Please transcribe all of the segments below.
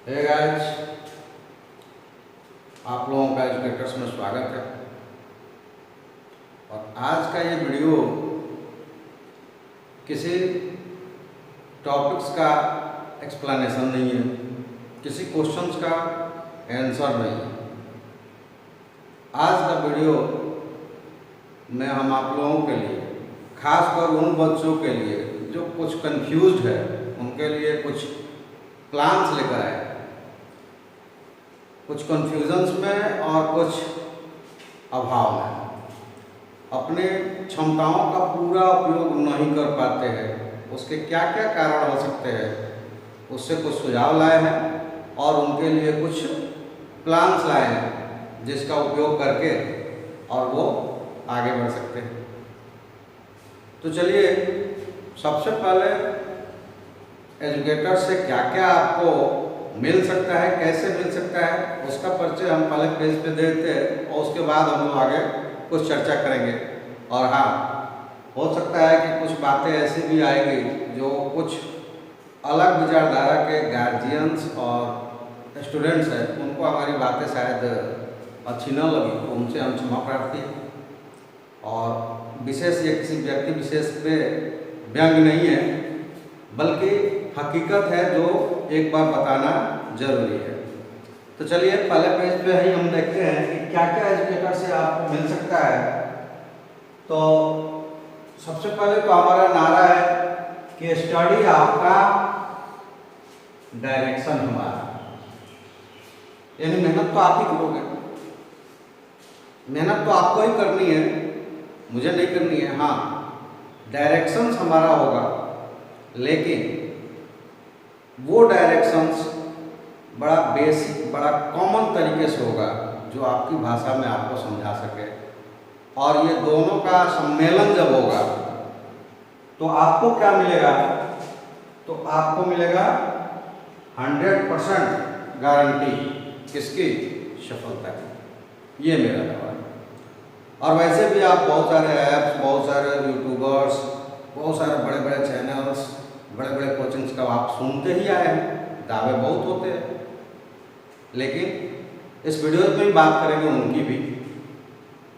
Hey guys, आप लोगों का एजुकेटर्स में स्वागत है। और आज का ये वीडियो किसी टॉपिक्स का एक्सप्लेनेशन नहीं है, किसी क्वेश्चंस का आंसर नहीं है। आज का वीडियो में हम आप लोगों के लिए, खासकर उन बच्चों के लिए जो कुछ कंफ्यूज्ड है, उनके लिए कुछ प्लान्स लेकर आए, कुछ कन्फ्यूजन्स में और कुछ अभाव में। अपने क्षमताओं का पूरा उपयोग नहीं कर पाते हैं, उसके क्या क्या कारण हो सकते हैं, उससे कुछ सुझाव लाए हैं और उनके लिए कुछ प्लान्स लाए हैं जिसका उपयोग करके और वो आगे बढ़ सकते हैं। तो चलिए, सबसे पहले एजुकेटर से क्या क्या आपको मिल सकता है, कैसे मिल सकता है, उसका परिचय हम पहले पेज पे देते हैं और उसके बाद हम लोग आगे कुछ चर्चा करेंगे। और हाँ, हो सकता है कि कुछ बातें ऐसी भी आएगी जो कुछ अलग विचारधारा के गार्जियंस और स्टूडेंट्स हैं, उनको हमारी बातें शायद अच्छी न लगी, तो उनसे हम क्षमा प्रार्थी हैं। और विशेष ये किसी व्यक्ति विशेष पे व्यंग नहीं है, बल्कि हकीकत है जो एक बार बताना जरूरी है। तो चलिए, पहले पेज पे ही हम देखते हैं कि क्या क्या एजुकेटर से आपको मिल सकता है। तो सबसे पहले तो हमारा नारा है कि स्टडी आपका, डायरेक्शन हमारा। यानी मेहनत तो आप ही करोगे, मेहनत तो आपको ही करनी है, मुझे नहीं करनी है। हाँ, डायरेक्शंस हमारा होगा, लेकिन वो डायरेक्शंस बड़ा बेसिक, बड़ा कॉमन तरीके से होगा जो आपकी भाषा में आपको समझा सके। और ये दोनों का सम्मेलन जब होगा तो आपको क्या मिलेगा? तो आपको मिलेगा 100% गारंटी किसकी? सफलता की। ये मेरा दावा है। और वैसे भी आप बहुत सारे ऐप्स, बहुत सारे यूट्यूबर्स, बहुत सारे बड़े बड़े चैनल्स, बड़े बड़े कोचिंग्स का आप सुनते ही आए हैं, दावे बहुत होते हैं। लेकिन इस वीडियो में भी बात करेंगे उनकी भी,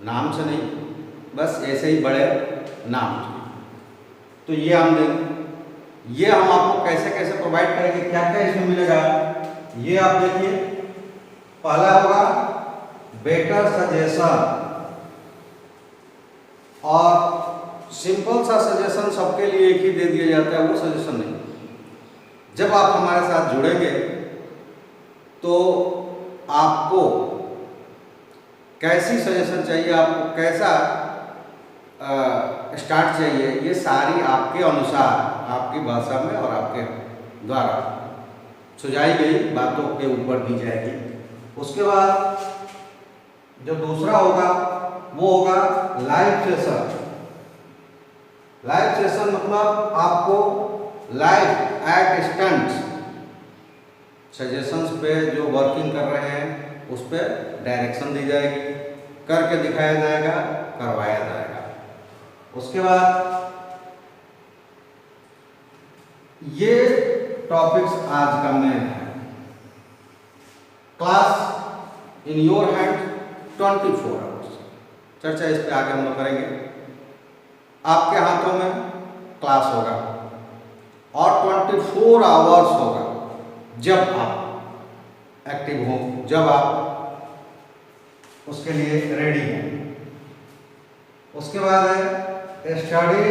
नाम से नहीं, बस ऐसे ही बड़े नाम से। तो ये हम देंगे, ये हम आपको कैसे कैसे प्रोवाइड करेंगे, क्या क्या इसमें मिलेगा, ये आप देखिए। पहला होगा बेटर सजेशन। और सिंपल सा सजेशन सबके लिए एक ही दे दिया जाता है, वो सजेशन नहीं। जब आप हमारे साथ जुड़ेंगे तो आपको कैसी सजेशन चाहिए, आपको कैसा स्टार्ट चाहिए, ये सारी आपके अनुसार, आपकी भाषा में और आपके द्वारा सुझाई गई बातों के ऊपर दी जाएगी। उसके बाद जो दूसरा होगा वो होगा लाइव सेशन। लाइव सेशन मतलब आपको लाइव एट इंस्टेंट सजेशंस पे जो वर्किंग कर रहे हैं उस पर डायरेक्शन दी जाएगी, करके दिखाया जाएगा, करवाया जाएगा। उसके बाद ये टॉपिक्स आज का मेन है। Class in your hand 24 hours. चर्चा इस पे आगे हम लोग करेंगे। आपके हाथों में क्लास होगा और 24 आवर्स होगा, जब आप एक्टिव हो, जब आप उसके लिए रेडी हैं। उसके बाद है स्टडी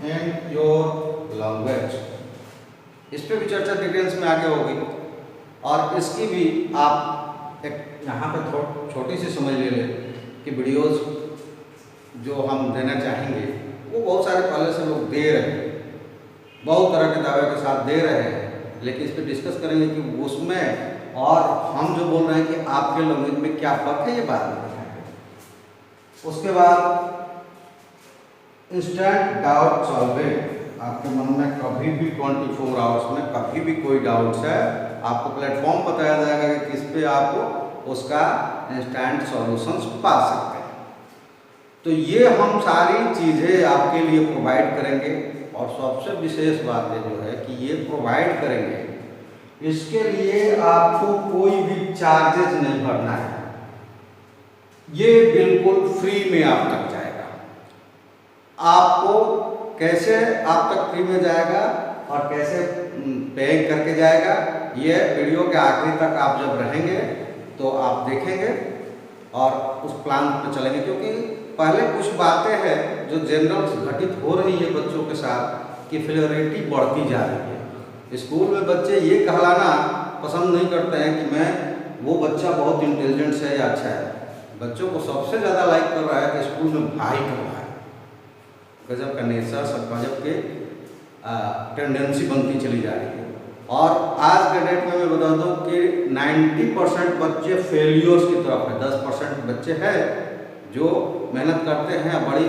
इन योर लैंग्वेज। इस पे भी चर्चा डिटेल्स में आगे होगी और इसकी भी आप एक यहाँ पे छोटी सी समझ ले लें कि वीडियोस जो हम देना चाहेंगे वो बहुत सारे पहले से लोग दे रहे हैं, बहुत तरह के दावे के साथ दे रहे हैं, लेकिन इस पर डिस्कस करेंगे कि उसमें और हम जो बोल रहे हैं कि आपके लैंग्वेज में क्या फर्क है, ये बात नहीं। उसके बाद इंस्टेंट डाउट सॉल्विंग। आपके मन में कभी भी 24 आवर्स में कभी भी कोई डाउट्स है, आपको प्लेटफॉर्म बताया जाएगा कि किस पे आप उसका इंस्टेंट सॉल्यूशंस पा सकते हैं। तो ये हम सारी चीज़ें आपके लिए प्रोवाइड करेंगे। और सबसे विशेष बात है जो है कि ये प्रोवाइड करेंगे इसके लिए आपको कोई भी चार्जेस नहीं भरना है, ये बिल्कुल फ्री में आप तक जाएगा। आपको कैसे आप तक फ्री में जाएगा और कैसे पे करके जाएगा, ये वीडियो के आखिरी तक आप जब रहेंगे तो आप देखेंगे और उस प्लान पर चलेंगे। क्योंकि पहले कुछ बातें हैं जो जनरल घटित हो रही है बच्चों के साथ कि फेलियरिटी बढ़ती जा रही है। स्कूल में बच्चे ये कहलाना पसंद नहीं करते हैं कि मैं वो बच्चा बहुत इंटेलिजेंट है या अच्छा है। बच्चों को सबसे ज़्यादा लाइक कर रहा है कि स्कूल में भाई कर रहा है, गजब का नेचर, सब गजब के टेंडेंसी बनती चली जा रही है। और आज के डेट में मैं बता दूं कि 90% बच्चे फेलियर्स की तरफ है। 10% बच्चे हैं जो मेहनत करते हैं, बड़ी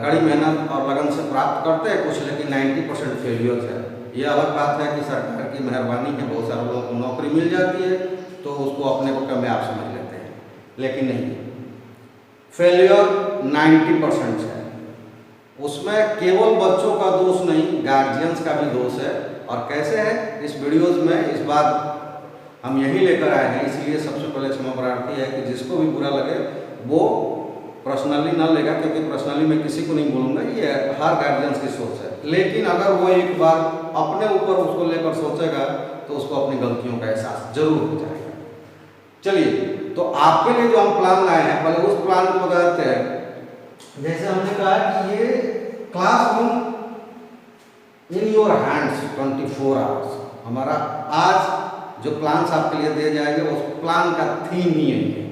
कड़ी मेहनत और लगन से प्राप्त करते हैं कुछ, लेकिन 90% फेलियर्स है। ये अलग बात है कि सरकार की मेहरबानी है, बहुत सारे लोगों को नौकरी मिल जाती है तो उसको अपने को कामयाब समझ लेते हैं, लेकिन नहीं, फेलियर 90% है। उसमें केवल बच्चों का दोष नहीं, गार्जियंस का भी दोष है। और कैसे है, इस वीडियोज़ में इस बार हम यही लेकर आए हैं। इसलिए सबसे पहले क्षमा प्रार्थी है कि जिसको भी बुरा लगे वो पर्सनली ना लेगा, क्योंकि पर्सनली मैं किसी को नहीं बोलूँगा, ये हर गार्जियंस की सोच है। लेकिन अगर वो एक बार अपने ऊपर उसको लेकर सोचेगा तो उसको अपनी गलतियों का एहसास जरूर हो जाएगा। चलिए, तो आपके लिए जो हम प्लान लाए हैं, पहले उस प्लान को बताते हैं। जैसे हमने कहा कि ये classroom in your hands 24 hours, हमारा आज जो प्लान्स आपके लिए दिए जाएंगे उस प्लान का थीम ही है।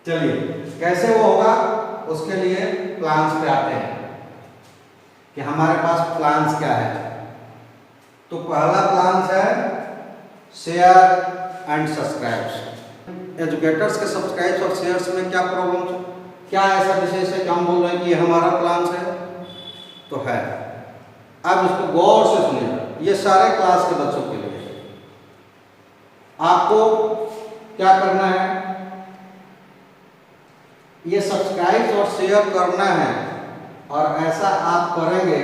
चलिए, कैसे वो होगा उसके लिए प्लान्स पे आते हैं कि हमारे पास प्लान्स क्या है। तो पहला प्लान्स है शेयर एंड सब्सक्राइब। एजुकेटर्स के सब्सक्राइब और शेयर्स में क्या प्रॉब्लम है, क्या ऐसा विशेष है कि हम बोल रहे हैं कि ये हमारा प्लान्स है? तो है। अब इसको गौर से सुनिएगा, ये सारे क्लास के बच्चों के लिए है। आपको क्या करना है, ये सब्सक्राइब और शेयर करना है, और ऐसा आप करेंगे।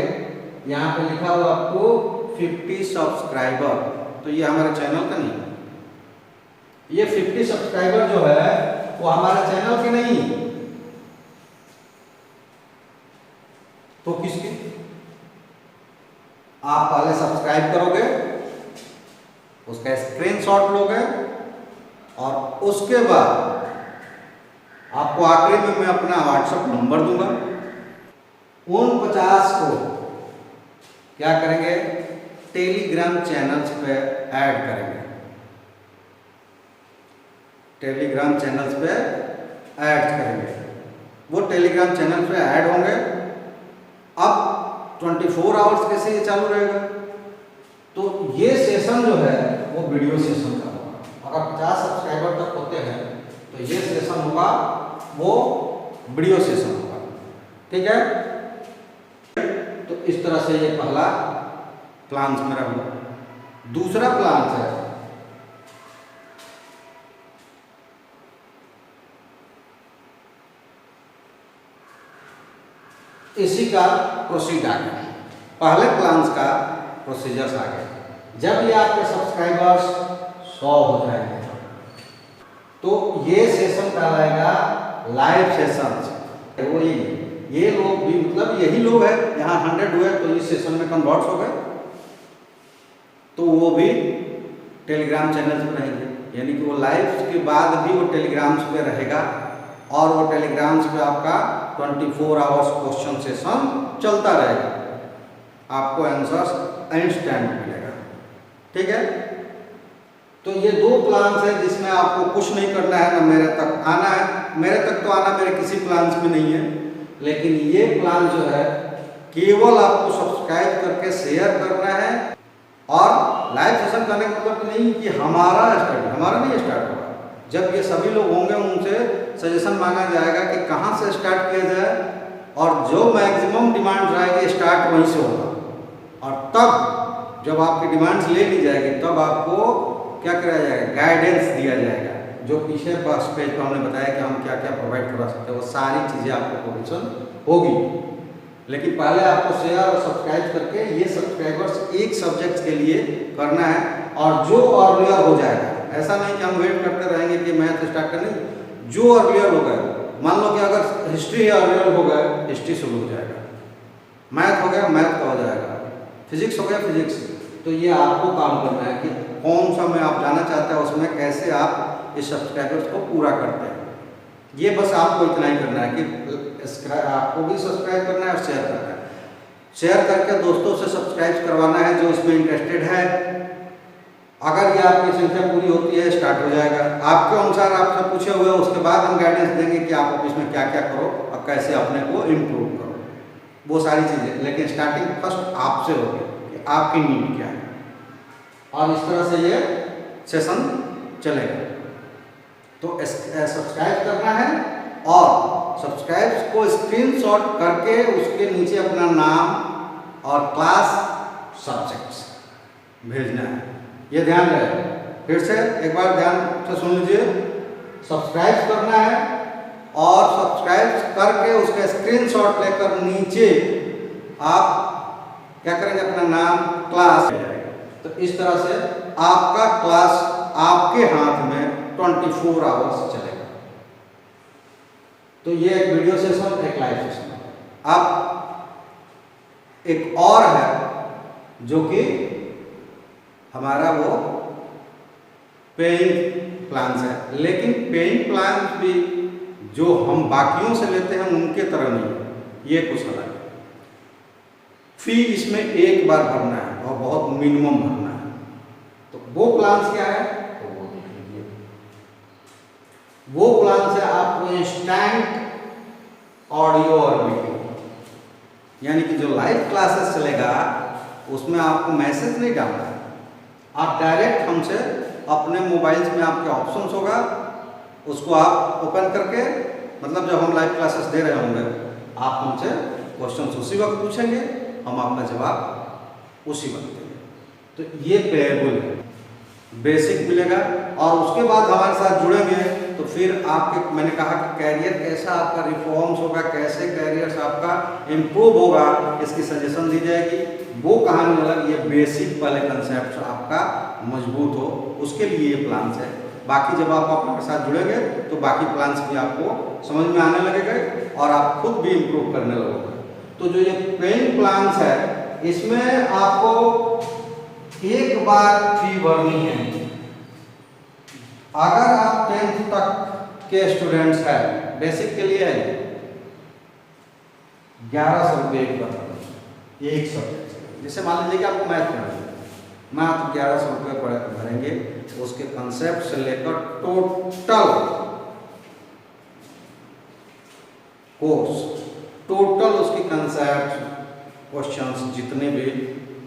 यहाँ पे लिखा हुआ आपको 50 सब्सक्राइबर, तो ये हमारे चैनल का नहीं है। ये 50 सब्सक्राइबर जो है वो हमारे चैनल के नहीं, तो किसके? आप पहले सब्सक्राइब करोगे, उसका स्क्रीनशॉट लोगे, और उसके बाद आपको आखिरी में मैं अपना व्हाट्सएप नंबर दूंगा। उन 50 को क्या करेंगे, टेलीग्राम चैनल्स पे ऐड करेंगे। टेलीग्राम चैनल्स पे ऐड करेंगे, वो टेलीग्राम चैनल पे ऐड होंगे। अब 24 आवर्स कैसे ये चालू रहेगा, तो ये सेशन जो है वो वीडियो सेशन का होगा। अगर 50 सब्सक्राइबर तक होते हैं तो ये सेशन होगा वो वीडियो सेशन होगा, ठीक है। तो इस तरह से ये पहला प्लान मेरा हुआ। दूसरा प्लान है इसी का प्रोसीड आ गया, पहले प्लान्स का प्रोसीजर्स आ गया। जब ये आपके सब्सक्राइबर्स 100 हो जाएंगे तो ये सेशन कहलाएगा लाइव सेशंस। वही ये लोग भी, मतलब यही लोग हैं, यहाँ 100 हुए तो इस सेशन में कन्वर्ट हो गए, तो वो भी टेलीग्राम चैनल पर रहेंगे। यानी कि वो लाइव के बाद भी वो टेलीग्राम्स पे रहेगा, और वो टेलीग्राम्स पे आपका 24 आवर्स क्वेश्चन सेशन चलता रहेगा। आपको आंसर्स इंस्टेंट मिलेगा, ठीक है। तो ये दो प्लान्स हैं जिसमें आपको कुछ नहीं करना है, ना मेरे तक आना है। मेरे तक तो आना मेरे किसी प्लान्स में नहीं है, लेकिन ये प्लान जो है केवल आपको सब्सक्राइब करके शेयर करना है। और लाइव सेशन करने का मतलब नहीं कि हमारा नहीं स्टार्ट होगा। जब ये सभी लोग होंगे उनसे सजेशन मांगा जाएगा कि कहाँ से स्टार्ट किया जाए, और जो मैक्सिमम डिमांड रहेगी स्टार्ट वहीं से होगा। और तब जब आपकी डिमांड्स ले ली जाएगी तब आपको क्या कराया जाएगा, गाइडेंस दिया जाएगा। जो पीछे बस पेज पर हमने बताया कि हम क्या क्या प्रोवाइड करा सकते हैं, वो सारी चीज़ें आपको प्रोविजन होगी। लेकिन पहले आपको शेयर और सब्सक्राइब करके ये सब्सक्राइबर्स एक सब्जेक्ट के लिए करना है। और जो अर्लियर हो जाएगा, ऐसा नहीं कि हम वेट करते रहेंगे कि मैथ स्टार्ट करने, जो अर्लियर हो गया, मान लो कि अगर हिस्ट्री अर्लियर हो गया, हिस्ट्री शुरू हो जाएगा, मैथ हो गया मैथ का हो जाएगा, फिजिक्स हो गया फिजिक्स। तो ये आपको काम करना है कि कौन सा में आप जाना चाहते हैं, उसमें कैसे आप इस सब्सक्राइबर्स को पूरा करते हैं। ये बस आपको इतना ही करना है कि आपको भी सब्सक्राइब करना है और शेयर करना है। शेयर करके दोस्तों से सब्सक्राइब करवाना है जो इसमें इंटरेस्टेड है। अगर ये आपकी संख्या पूरी होती है स्टार्ट हो जाएगा। आपके अनुसार आपसे पूछे हुए, उसके बाद हम गाइडेंस देंगे कि आप इसमें क्या क्या करो और कैसे अपने को इम्प्रूव करो, वो सारी चीज़ें। लेकिन स्टार्टिंग फर्स्ट आपसे होगी कि आपकी नीड क्या है, और इस तरह से ये सेशन चलेगा। तो सब्सक्राइब करना है और सब्सक्राइब को स्क्रीनशॉट करके उसके नीचे अपना नाम और क्लास सब्जेक्ट्स भेजना है, ये ध्यान रहे। फिर से एक बार ध्यान से सुन लीजिए, सब्सक्राइब करना है और सब्सक्राइब करके उसका स्क्रीनशॉट लेकर नीचे आप क्या करेंगे, अपना नाम क्लास। तो इस तरह से आपका क्लास आपके हाथ में 24 आवर्स चलेगा। तो ये एक वीडियो सेशन, एक लाइव सेशन। अब एक और है जो कि हमारा वो पेइंग प्लान्स है, लेकिन पेइंग प्लान्स भी जो हम बाकियों से लेते हैं उनके तरह नहीं, ये कुछ अलग है। फी इसमें एक बार भरना है और बहुत मिनिमम भरना है। तो वो प्लान्स क्या है, तो वो देख लीजिए। वो प्लान से आपको इंस्टेंट ऑडियो और वीडियो, यानी कि जो लाइव क्लासेस चलेगा उसमें आपको मैसेज नहीं डालना है, आप डायरेक्ट हमसे अपने मोबाइल्स में आपके ऑप्शंस होगा, उसको आप ओपन करके, मतलब जब हम लाइव क्लासेस दे रहे होंगे आप हमसे क्वेश्चंस उसी वक्त पूछेंगे, हम आपका जवाब उसी वक्त देंगे। तो ये पेएबल है, बेसिक मिलेगा। और उसके बाद हमारे साथ जुड़ेंगे तो फिर आपके, मैंने कहा कि कैरियर कैसा आपका रिफॉर्म्स होगा, कैसे कैरियर आपका इम्प्रूव होगा, इसकी सजेशन दी जाएगी। वो कहानी अलग, ये बेसिक पहले कंसेप्ट आपका मजबूत हो, उसके लिए ये प्लान्स है। बाकी जब आप अपने साथ जुड़ेंगे तो बाकी प्लान्स भी आपको समझ में आने लगेगा और आप खुद भी इम्प्रूव करने लगोगे। तो जो ये पेइंग प्लान्स है, इसमें आपको एक बार फी भरनी है। अगर आप 10th तक के स्टूडेंट्स हैं, बेसिक के लिए 1100 रुपये एक बार एक सब्जेक्ट। जैसे मान लीजिए कि आपको मैथ पढ़ना है, मैथ 1100 रुपये भरेंगे, उसके कंसेप्ट से लेकर टोटल कोर्स, टोटल उसकी कंसेप्ट क्वेश्चंस जितने भी,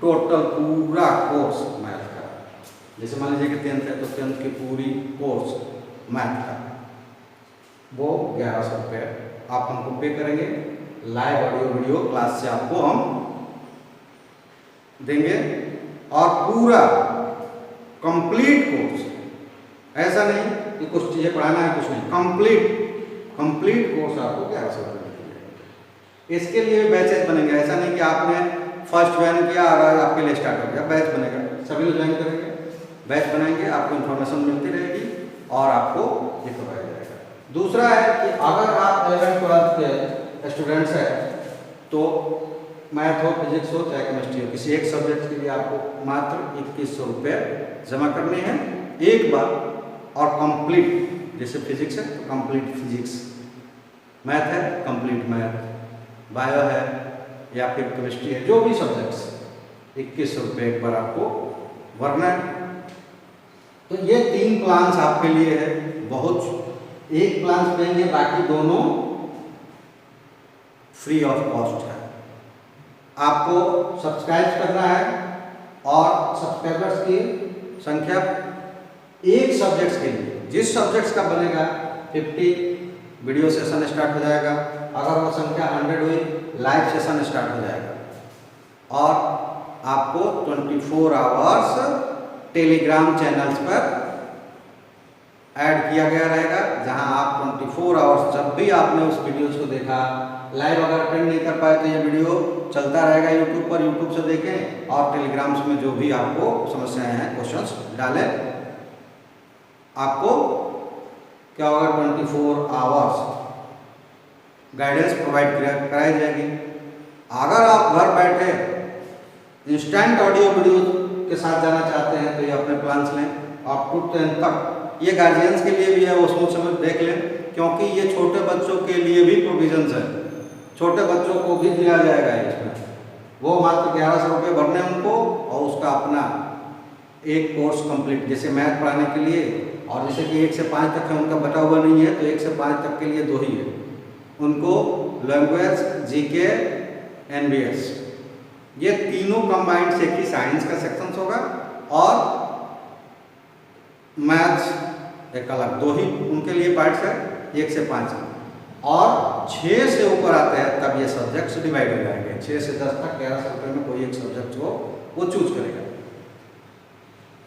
टोटल पूरा कोर्स मैथ का। जैसे मान लीजिए कि 10th है तो 10th की पूरी कोर्स मैथ का, वो 1100 रुपये आप हमको पे करेंगे। लाइव ऑडियो वीडियो क्लास से आपको हम देंगे और पूरा कंप्लीट कोर्स, ऐसा नहीं कि कुछ चीज़ें पढ़ाना है कुछ नहीं, कंप्लीट कोर्स आपको 1100 रुपये देंगे। इसके लिए बैचेस बनेंगे, ऐसा नहीं कि आपने फर्स्ट ज्वाइन किया और आपके लिए स्टार्ट हो गया, बैच बनेगा, सभी लोग ज्वाइन करेंगे, बैच बनाएंगे, आपको इन्फॉर्मेशन मिलती रहेगी और आपको ये करवाया जाएगा। दूसरा है कि अगर आप 11th 12th के स्टूडेंट्स हैं तो मैथ हो, फिजिक्स हो, चाहे केमिस्ट्री हो, किसी एक सब्जेक्ट के लिए आपको मात्र 2100 रुपये जमा करने हैं एक बार। और कंप्लीट, जैसे फिजिक्स है तो कंप्लीट फिजिक्स, मैथ है कंप्लीट मैथ, बायो है या फिर केमिस्ट्री है, जो भी सब्जेक्ट्स, 2100 रुपये एक बार आपको भरना है। तो ये 3 प्लान्स आपके लिए है, बहुत एक प्लान देंगे, बाकी दोनों फ्री ऑफ कॉस्ट है। आपको सब्सक्राइब करना है और सब्सक्राइबर्स की संख्या एक सब्जेक्ट्स के लिए, जिस सब्जेक्ट्स का बनेगा 50 वीडियो सेशन स्टार्ट हो जाएगा, अगर वो संख्या 100 हुई लाइव सेशन स्टार्ट हो जाएगा। और आपको 24 आवर्स टेलीग्राम चैनल्स पर ऐड किया गया रहेगा, जहां आप 24 आवर्स जब भी आपने उस वीडियोज को देखा, लाइव अगर अटेंड नहीं कर पाए तो ये वीडियो चलता रहेगा यूट्यूब पर, यूट्यूब से देखें और टेलीग्राम्स में जो भी आपको समस्याएं हैं क्वेश्चंस डालें। आपको क्या होगा, 24 आवर्स गाइडेंस प्रोवाइड कराई जाएगी। अगर आप घर बैठे इंस्टेंट ऑडियो वीडियो के साथ जाना चाहते हैं तो ये अपने प्लान्स लें अप टू 10 तक। ये गार्जियंस के लिए भी है, वो सोच समझ देख लें, क्योंकि ये छोटे बच्चों के लिए भी प्रोविजंस है, छोटे बच्चों को भी दिया जाएगा इसमें। वो मात्र 1100 रुपये भरने उनको और उसका अपना एक कोर्स कंप्लीट, जैसे मैथ पढ़ाने के लिए, और जैसे कि 1 से 5 तक है उनका बटा हुआ नहीं है, तो 1 से 5 तक के लिए 2 ही है। उनको लैंग्वेज, जीके, एनबीएस, ये तीनों कंबाइंड से कि साइंस का सेक्शन होगा और मैथ्स एक अलग, 2 ही उनके लिए पार्ट्स है 1 से 5 और 6 से ऊपर आते हैं तब ये सब्जेक्ट्स डिवाइड हो जाएंगे। 6 से 10 तक 1100 रुपये में कोई एक सब्जेक्ट को वो चूज करेगा।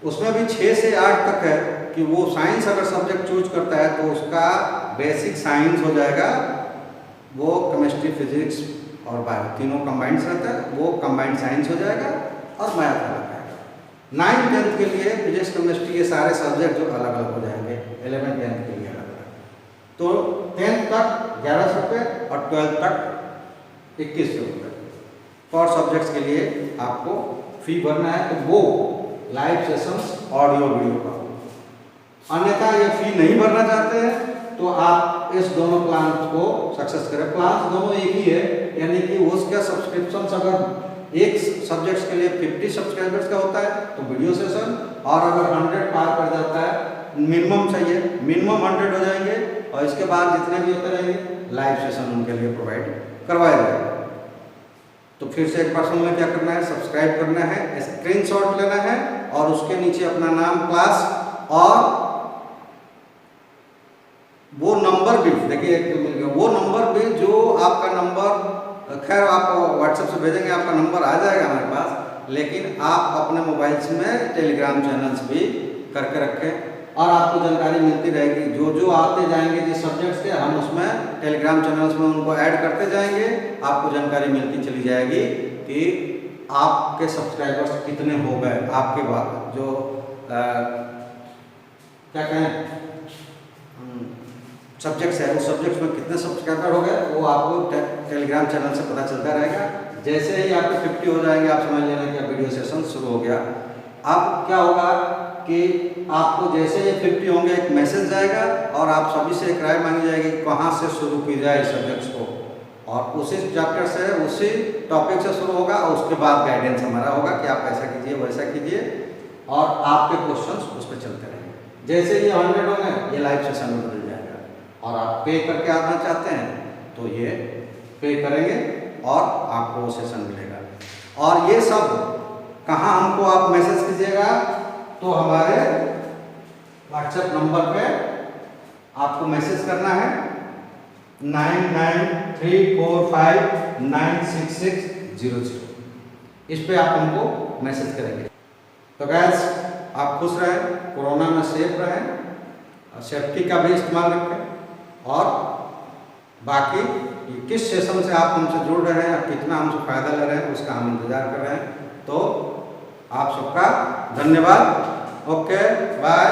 उसमें भी 6 से 8 तक है कि वो साइंस अगर सब्जेक्ट चूज करता है तो उसका बेसिक साइंस हो जाएगा, वो केमिस्ट्री, फिजिक्स और बायो तीनों कंबाइंड रहता है, वो कंबाइंड साइंस हो जाएगा और मैथ अलग आएगा। 9th 10th के लिए फिजिक्स, केमिस्ट्री ये सारे सब्जेक्ट जो अलग अलग हो जाएंगे, 11th 10th के लिए अलग अलग। तो 10th तक 1100 रुपये और 12th तक 2100 रुपये फॉर सब्जेक्ट्स के लिए आपको फी भरना है, तो वो लाइव सेशंस ऑडियो वीडियो का। अन्यथा ये फी नहीं भरना चाहते हैं तो आप इस दोनों प्लान को सक्सेस करें। प्लान दोनों एक ही है, यानी कि उसका सब्सक्रिप्शन अगर एक सब्जेक्ट्स के लिए 50 सब्सक्राइबर्स का होता है तो वीडियो सेशन, और अगर 100 पार कर जाता है, मिनिमम चाहिए, मिनिमम 100 हो जाएंगे और इसके बाद जितने भी होते रहेंगे लाइव सेशन उनके लिए प्रोवाइड करवाया जाएगा। तो फिर से एक बार सुन लें, क्या करना है, सब्सक्राइब करना है, स्क्रीनशॉट लेना है और उसके नीचे अपना नाम, क्लास और वो नंबर भी, देखिए एक मिल गया, वो नंबर भी जो आपका नंबर, खैर आप व्हाट्सएप से भेजेंगे आपका नंबर आ जाएगा हमारे पास, लेकिन आप अपने मोबाइल्स में टेलीग्राम चैनल्स भी करके रखें और आपको जानकारी मिलती रहेगी। जो जो आते जाएंगे जिस सब्जेक्ट्स के, हम उसमें टेलीग्राम चैनल्स में उनको ऐड करते जाएंगे, आपको जानकारी मिलती चली जाएगी कि आपके सब्सक्राइबर्स कितने हो गए, आपके बाद जो क्या कहें सब्जेक्ट्स है, उस सब्जेक्ट्स में कितने सब्सक्राइबर हो गए वो आपको टेलीग्राम चैनल से पता चलता रहेगा। जैसे ही आपके 50 हो जाएंगे, आप समझ लेना कि वीडियो सेशन शुरू हो गया। अब क्या होगा कि आपको जैसे ये 50 होंगे एक मैसेज जाएगा और आप सभी से एक राय मांगी जाएगी कहाँ से शुरू की जाए सब्जेक्ट्स को, और उसी चैप्टर से, उसी टॉपिक से शुरू होगा और उसके बाद गाइडेंस हमारा होगा कि आप ऐसा कीजिए, वैसा कीजिए, और आपके क्वेश्चंस उस पर चलते रहेंगे। जैसे ये 100 होंगे ये लाइव सेशन में बदल जाएगा, और आप पे करके आना चाहते हैं तो ये पे करेंगे और आपको वो सेशन मिलेगा। और ये सब कहाँ हमको आप मैसेज कीजिएगा, तो हमारे व्हाट्सएप नंबर पे आपको मैसेज करना है 9934596600, इस पे आप हमको मैसेज करेंगे। तो गैस आप खुश रहें, कोरोना में सेफ रहें, सेफ्टी का भी इस्तेमाल रखें, और बाकी किस सेशन से आप हमसे जुड़ रहे हैं, कितना हमसे फ़ायदा ले रहे हैं, उसका हम इंतज़ार कर रहे हैं। तो आप सबका धन्यवाद। Okay, bye.